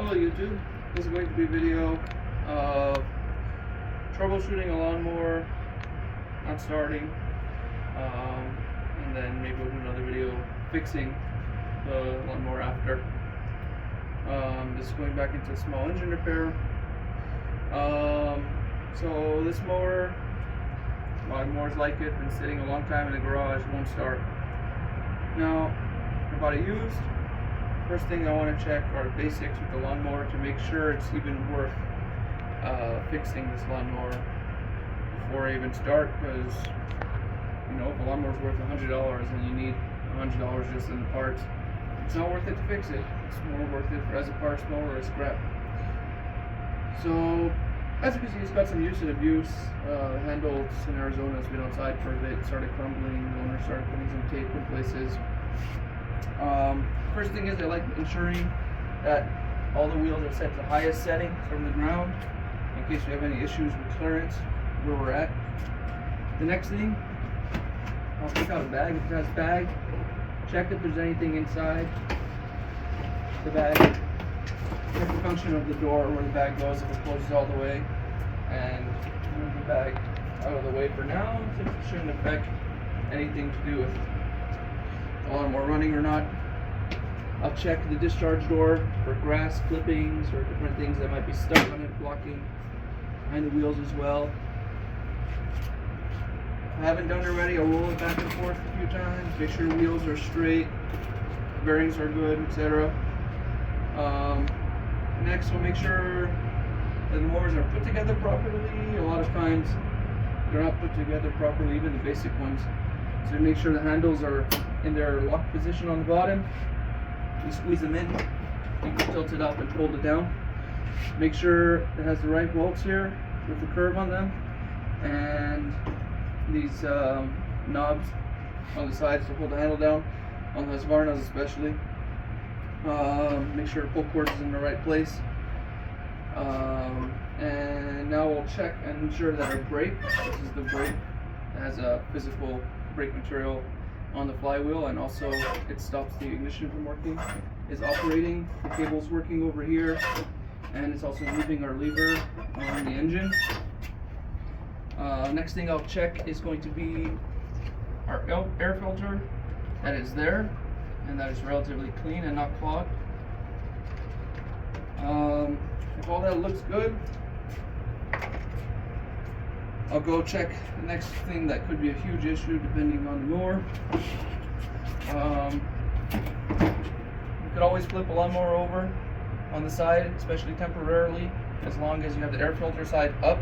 Hello YouTube, this is going to be a video of troubleshooting a lawnmower, not starting, and then maybe we'll do another video fixing the lawnmower after. This is going back into small engine repair. So this mower, a lot of mowers like it, been sitting a long time in the garage, won't start. Now, I bought it used. First thing I want to check are the basics with the lawnmower to make sure it's even worth fixing this lawnmower before I even start, because you know, if a lawnmower is worth $100 and you need $100 just in the parts, it's not worth it to fix it. It's more worth it as a parts mower or a scrap. So as you can see, it's got some use and abuse. Handles in Arizona has been outside for a bit, started crumbling, the owner started putting some tape in places. First thing is I like ensuring that all the wheels are set to the highest setting from the ground in case we have any issues with clearance where we're at. The next thing, I'll take out a bag. If it has a bag, check if there's anything inside the bag. Check the function of the door where the bag goes, if it closes all the way, and move the bag out of the way for now, since it shouldn't affect anything to do with the lawnmower running or not. I'll check the discharge door for grass clippings or different things that might be stuck on it, blocking behind the wheels as well. If I haven't done it already, I'll roll it back and forth a few times, make sure the wheels are straight, bearings are good, etc. Next, we'll make sure that the mowers are put together properly. A lot of times they're not put together properly, even the basic ones. So make sure the handles are in their lock position on the bottom. You squeeze them in, you can tilt it up and fold it down. Make sure it has the right bolts here with the curve on them, and these knobs on the sides to hold the handle down, on the Husqvarnas especially. Make sure the pull cord is in the right place. And now we'll check and ensure that our brake, this is the brake, it has a physical brake material on the flywheel, and also it stops the ignition from working, is operating, the cable's working over here, and it's also moving our lever on the engine. Next thing I'll check is going to be our air filter, that is there, and that is relatively clean and not clogged. If all that looks good, I'll go check the next thing that could be a huge issue depending on the mower. You could always flip a lawnmower over on the side, especially temporarily, as long as you have the air filter side up.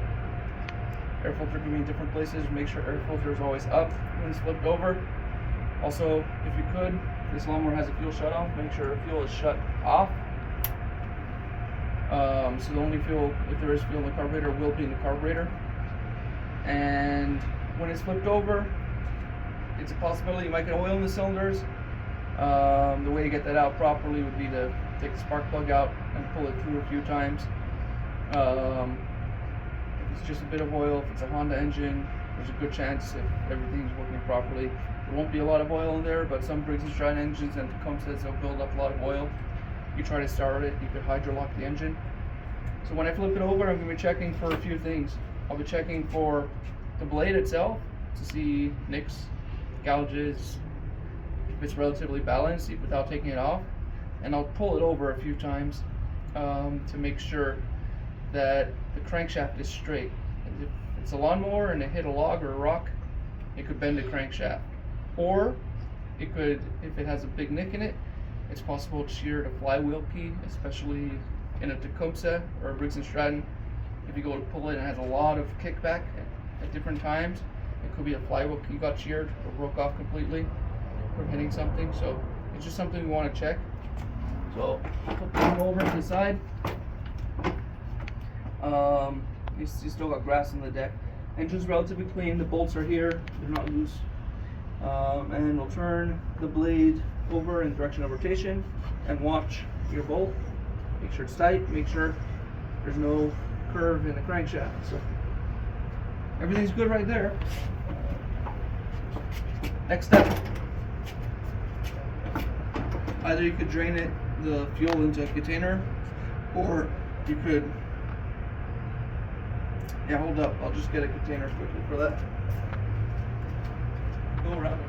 Air filter can be in different places. Make sure air filter is always up when it's flipped over. Also, if you could, this lawnmower has a fuel shut off. Make sure the fuel is shut off. So the only fuel, if there is fuel in the carburetor, will be in the carburetor. And when it's flipped over, it's a possibility you might get oil in the cylinders. The way to get that out properly would be to take the spark plug out and pull it through a few times. If it's just a bit of oil, if it's a Honda engine, there's a good chance if everything's working properly, there won't be a lot of oil in there, but some Briggs & Stratton engines and Tecumsehs, they'll build up a lot of oil. You try to start it, you could hydrolock the engine. So when I flip it over, I'm going to be checking for a few things. I'll be checking for the blade itself to see nicks, gouges, if it's relatively balanced without taking it off. And I'll pull it over a few times to make sure that the crankshaft is straight. And if it's a lawnmower and it hit a log or a rock, it could bend the crankshaft. Or it could, if it has a big nick in it, it's possible to shear the flywheel key, especially in a Tecumseh or a Briggs & Stratton. If you go to pull it and it has a lot of kickback at different times, it could be a flywheel key got sheared or broke off completely from hitting something. So it's just something we want to check. So put them over to the side. You still got grass on the deck. Engine's relatively clean. The bolts are here; they're not loose. And we'll turn the blade over in the direction of rotation and watch your bolt. Make sure it's tight. Make sure there's no curve in the crankshaft. So everything's good right there. Next step, either you could drain the fuel into a container, Or you could, yeah, hold up. I'll just get a container quickly for that. Go around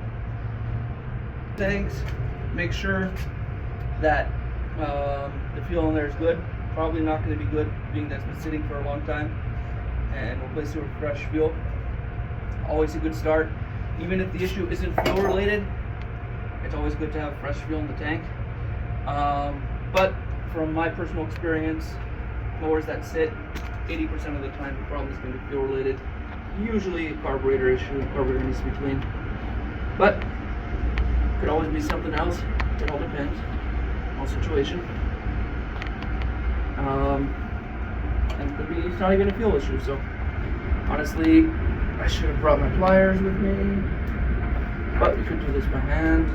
tanks. Make sure that the fuel in there is good. Probably not going to be good, being that's been sitting for a long time. And replace it with fresh fuel. Always a good start. Even if the issue isn't fuel related, it's always good to have fresh fuel in the tank. But from my personal experience, mowers that sit 80% of the time, the problem is going to be fuel related. Usually a carburetor issue. Carburetor needs to be cleaned. But could always be something else. It all depends on situation. And it could be it's not even a fuel issue. So honestly, I should have brought my pliers with me. But we could do this by hand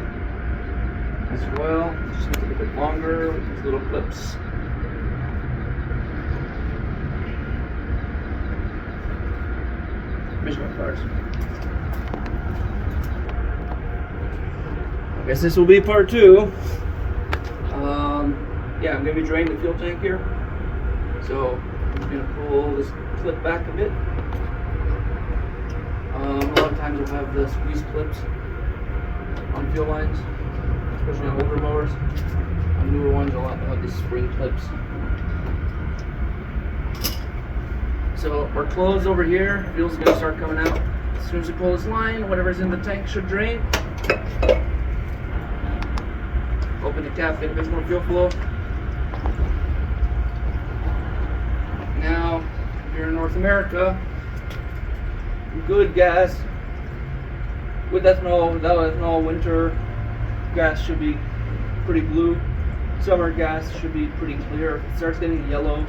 as well. Just make it a bit longer with these little clips. Measurement pliers. I guess this will be part 2. Yeah, I'm going to be draining the fuel tank here. So I'm going to pull this clip back a bit. A lot of times we'll have the squeeze clips on fuel lines, especially on older mowers. On newer ones, a lot of these spring clips. So we're closed over here. Fuel's going to start coming out. As soon as we pull this line, whatever's in the tank should drain. Open the cap, get a bit more fuel flow. Now, if you're in North America, good gas with ethanol, without ethanol, winter gas should be pretty blue. Summer gas should be pretty clear. If it starts getting yellow,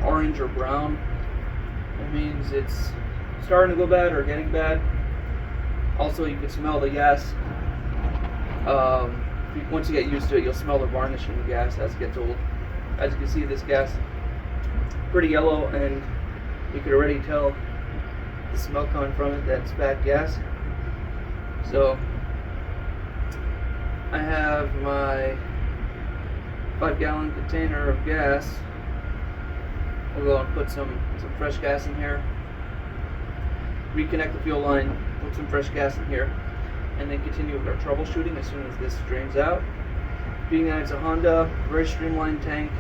orange, or brown, it means it's starting to go bad or getting bad. Also, you can smell the gas. Once you get used to it, you'll smell the varnish in the gas as it gets old. As you can see, this gas pretty yellow, and you can already tell the smell coming from it. That's bad gas. So I have my 5-gallon container of gas. I'll go and put some fresh gas in here, reconnect the fuel line, put some fresh gas in here, and then continue with our troubleshooting as soon as this drains out. Being that it's a Honda, very streamlined tank,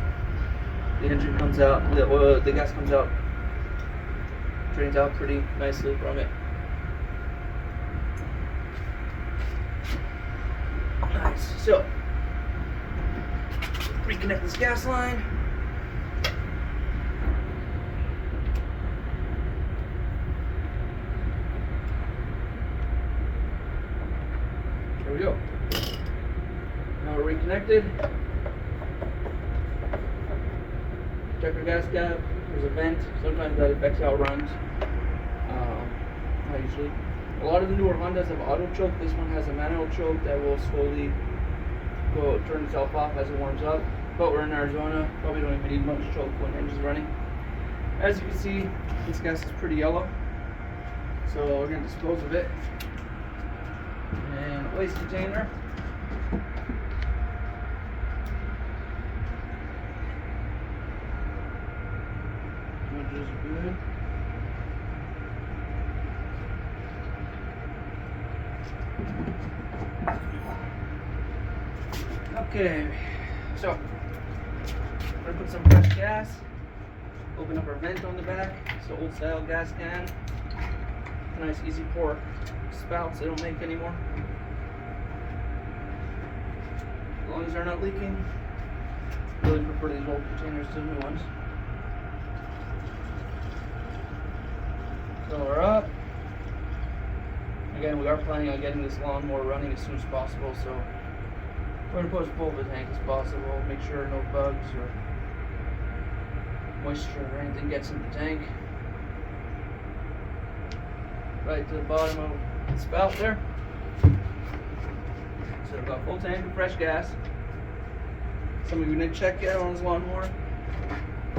the engine comes out, the gas comes out, drains out pretty nicely from it. Nice. So, reconnect this gas line. There we go. Now we're reconnected. Check our gas cap. There's a vent. Sometimes that affects how it runs. Not usually. A lot of the newer Hondas have auto choke. This one has a manual choke that will slowly turn itself off as it warms up. But we're in Arizona. Probably don't even need much choke when the engine's running. As you can see, this gas is pretty yellow. So we're going to dispose of it. And a waste container. Which is good. Okay, so I'm gonna put some fresh gas. Open up our vent on the back. It's an old style gas can. Nice easy pour spouts they don't make anymore. As long as they're not leaking. Really prefer these old containers to the new ones. Fill her up. Again, we are planning on getting this lawnmower running as soon as possible, so we're going to push full of the tank as possible. Make sure no bugs or moisture or anything gets in the tank. Right to the bottom of the spout there. So we've got full tank of fresh gas. Some of you didn't check yet on this lawnmower.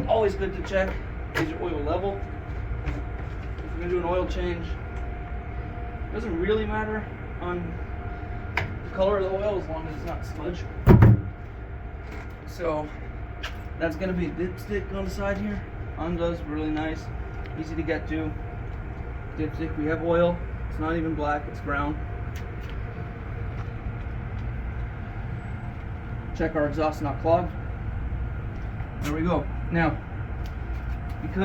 Always good to check. Is your oil level? If you're going to do an oil change, it doesn't really matter on the color of the oil as long as it's not sludge. So That's gonna be dipstick on the side here. Honda's really nice, easy to get to. Dipstick. We have oil. It's not even black. It's brown. Check our exhaust not clogged. There we go. Now, because